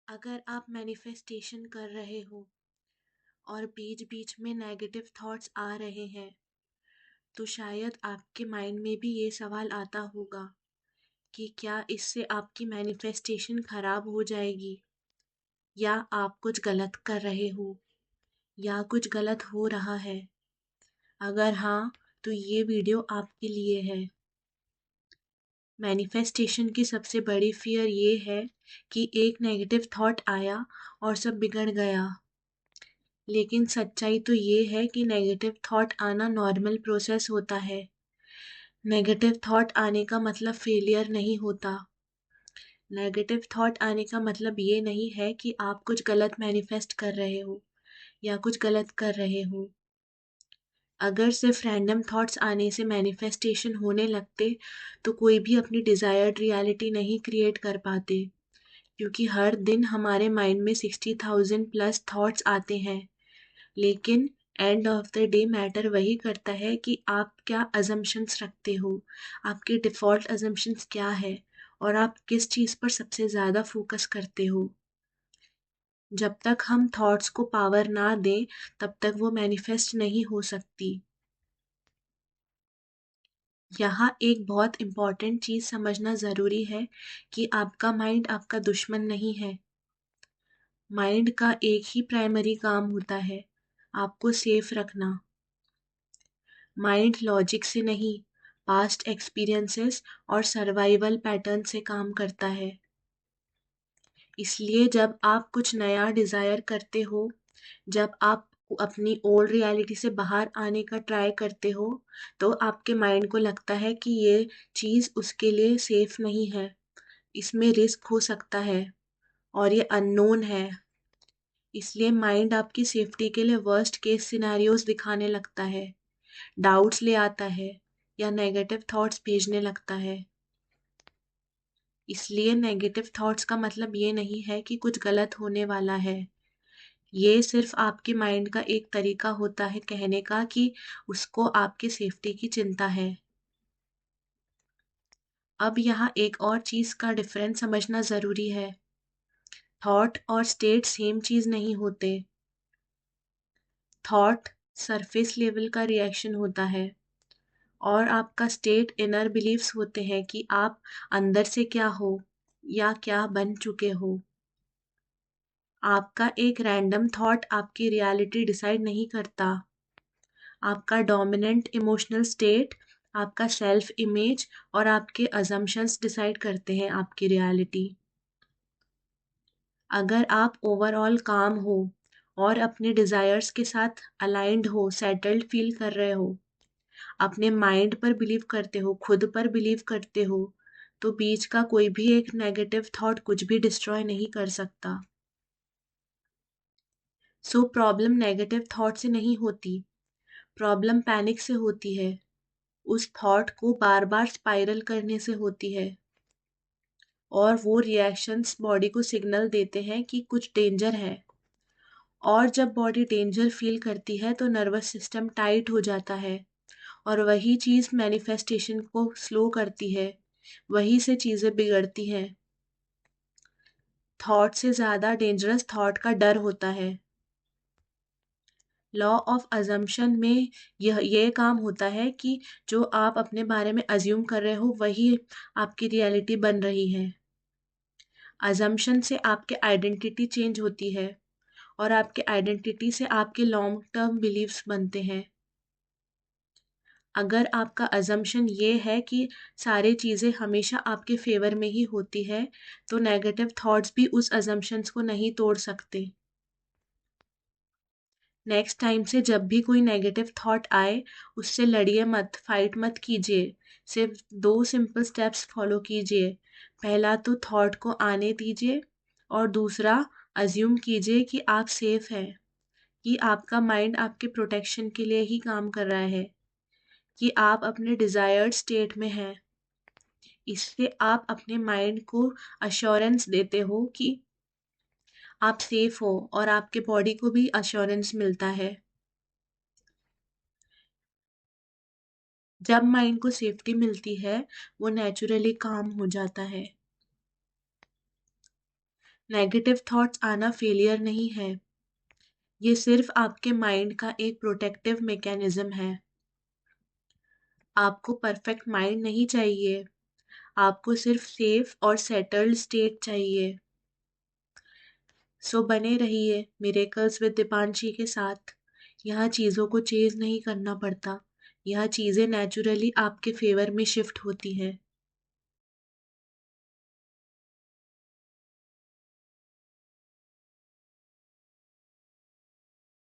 अगर आप मैनिफेस्टेशन कर रहे हो और बीच बीच में नेगेटिव थॉट्स आ रहे हैं तो शायद आपके माइंड में भी ये सवाल आता होगा कि क्या इससे आपकी मैनिफेस्टेशन खराब हो जाएगी, या आप कुछ गलत कर रहे हो, या कुछ गलत हो रहा है। अगर हाँ, तो ये वीडियो आपके लिए है। मैनिफेस्टेशन की सबसे बड़ी फियर ये है कि एक नेगेटिव थॉट आया और सब बिगड़ गया। लेकिन सच्चाई तो ये है कि नेगेटिव थॉट आना नॉर्मल प्रोसेस होता है। नेगेटिव थॉट आने का मतलब फेलियर नहीं होता। नेगेटिव थॉट आने का मतलब ये नहीं है कि आप कुछ गलत मैनिफेस्ट कर रहे हो या कुछ गलत कर रहे हो। अगर सिर्फ रैंडम थॉट्स आने से मैनिफेस्टेशन होने लगते तो कोई भी अपनी डिज़ायर्ड रियलिटी नहीं क्रिएट कर पाते, क्योंकि हर दिन हमारे माइंड में 60,000 प्लस थॉट्स आते हैं। लेकिन end of the day matter वही करता है कि आप क्या अजम्पशंस रखते हो, आपके डिफ़ॉल्ट अजम्पशंस क्या है, और आप किस चीज़ पर सबसे ज़्यादा फोकस करते हो। जब तक हम थॉट्स को पावर ना दें तब तक वो मैनिफेस्ट नहीं हो सकती। यहाँ एक बहुत इम्पॉर्टेंट चीज़ समझना ज़रूरी है कि आपका माइंड आपका दुश्मन नहीं है। माइंड का एक ही प्राइमरी काम होता है, आपको सेफ रखना। माइंड लॉजिक से नहीं, पास्ट एक्सपीरियंसेस और सर्वाइवल पैटर्न से काम करता है। इसलिए जब आप कुछ नया डिज़ायर करते हो, जब आप अपनी ओल्ड रियलिटी से बाहर आने का ट्राई करते हो, तो आपके माइंड को लगता है कि ये चीज़ उसके लिए सेफ नहीं है, इसमें रिस्क हो सकता है और ये अननोन है। इसलिए माइंड आपकी सेफ्टी के लिए वर्स्ट केस सिनेरियोज दिखाने लगता है, डाउट्स ले आता है या नेगेटिव थॉट्स भेजने लगता है। इसलिए नेगेटिव थॉट्स का मतलब ये नहीं है कि कुछ गलत होने वाला है। ये सिर्फ आपके माइंड का एक तरीका होता है कहने का कि उसको आपकी सेफ्टी की चिंता है। अब यहाँ एक और चीज़ का डिफरेंस समझना ज़रूरी है। थॉट और स्टेट सेम चीज़ नहीं होते। थॉट सरफेस लेवल का रिएक्शन होता है और आपका स्टेट इनर बिलीफ्स होते हैं कि आप अंदर से क्या हो या क्या बन चुके हो। आपका एक रैंडम थॉट आपकी रियलिटी डिसाइड नहीं करता। आपका डोमिनेंट इमोशनल स्टेट, आपका सेल्फ इमेज और आपके अजम्पशंस डिसाइड करते हैं आपकी रियलिटी। अगर आप ओवरऑल काम हो और अपने डिज़ायर्स के साथ अलाइंड हो, सेटल्ड फील कर रहे हो, अपने माइंड पर बिलीव करते हो, खुद पर बिलीव करते हो, तो बीच का कोई भी एक नेगेटिव थॉट कुछ भी डिस्ट्रॉय नहीं कर सकता। सो प्रॉब्लम नेगेटिव थॉट से नहीं होती, प्रॉब्लम पैनिक से होती है। उस थॉट को बार बार स्पाइरल करने से होती है और वो रिएक्शंस बॉडी को सिग्नल देते हैं कि कुछ डेंजर है। और जब बॉडी डेंजर फील करती है तो नर्वस सिस्टम टाइट हो जाता है और वही चीज़ मैनिफेस्टेशन को स्लो करती है, वही से चीज़ें बिगड़ती हैं। थॉट से ज़्यादा डेंजरस थॉट का डर होता है। लॉ ऑफ अजम्पशन में ये काम होता है कि जो आप अपने बारे में अज्यूम कर रहे हो वही आपकी रियलिटी बन रही है। अजम्पशन से आपके आइडेंटिटी चेंज होती है और आपके आइडेंटिटी से आपके लॉन्ग टर्म बिलीव्स बनते हैं। अगर आपका अजम्पशन ये है कि सारी चीज़ें हमेशा आपके फेवर में ही होती है, तो नेगेटिव थॉट्स भी उस अजम्पशंस को नहीं तोड़ सकते। नेक्स्ट टाइम से जब भी कोई नेगेटिव थॉट आए, उससे लड़िए मत, फाइट मत कीजिए। सिर्फ 2 सिंपल स्टेप्स फॉलो कीजिए। पहला तो थॉट को आने दीजिए और दूसरा अज़्यूम कीजिए कि आप सेफ हैं, कि आपका माइंड आपके प्रोटेक्शन के लिए ही काम कर रहा है, कि आप अपने डिज़ायर्ड स्टेट में हैं। इससे आप अपने माइंड को अश्योरेंस देते हो कि आप सेफ हो और आपके बॉडी को भी अश्योरेंस मिलता है। जब माइंड को सेफ्टी मिलती है, वो नेचुरली काम हो जाता है। नेगेटिव थॉट्स आना फेलियर नहीं है, ये सिर्फ आपके माइंड का एक प्रोटेक्टिव मैकेनिज्म है। आपको परफेक्ट माइंड नहीं चाहिए, आपको सिर्फ सेफ और सेटल्ड स्टेट चाहिए। सो बने रहिए मिरेकल्स विद दीपांशी के साथ। यहाँ चीज़ों को चेज़ नहीं करना पड़ता, यहाँ चीज़ें नेचुरली आपके फेवर में शिफ्ट होती हैं।